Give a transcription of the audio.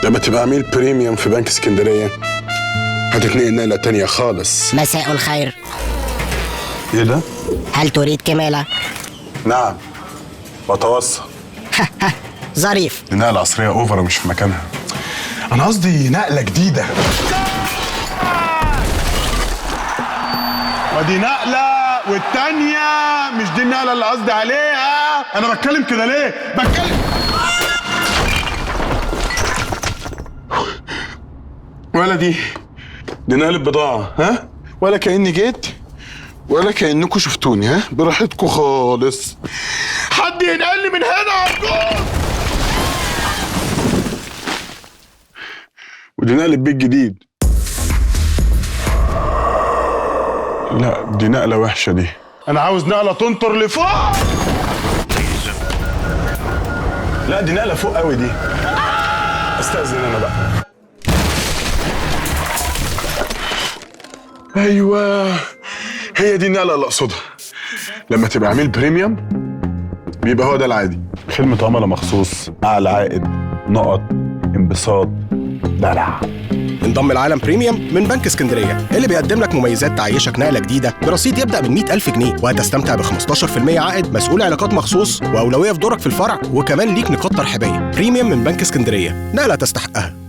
لما تبقى عميل بريميوم في بنك اسكندرية هتتنقل نقلة تانية خالص. مساء الخير. ايه ده؟ هل تريد كمالة؟ نعم بتوصل. ظريف. دي نقلة عصرية اوفر ومش في مكانها. انا قصدي نقلة جديدة. ودي نقلة والتانية مش دي النقلة اللي قصدي عليها. انا بتكلم كده ليه؟ ولا دي نقلة بضاعة ها؟ ولا كأني جيت ولا كأنكم شفتوني. ها براحتكم خالص. حد ينقلني من هنا أرجوك. ودي نقلة بيت جديد. لا دي نقلة وحشة دي. أنا عاوز نقلة تنطر لفوق. لا دي نقلة فوق قوي دي. استأذن أنا بقى. أيوة هي دي النقلة اللي أقصدها. لما تبقى عميل بريميوم بيبقى هو ده العادي. خدمة عملاء مخصوص، أعلى عائد، نقط، انبساط، دلع. انضم العالم بريميوم من بنك اسكندرية اللي بيقدم لك مميزات تعيشك نقلة جديدة برصيد يبدأ من 100,000 جنيه وهتستمتع ب 15% عائد، مسؤول علاقات مخصوص، وأولوية في دورك في الفرع، وكمان ليك نقاط ترحيبية. بريميوم من بنك اسكندرية، نقلة تستحقها.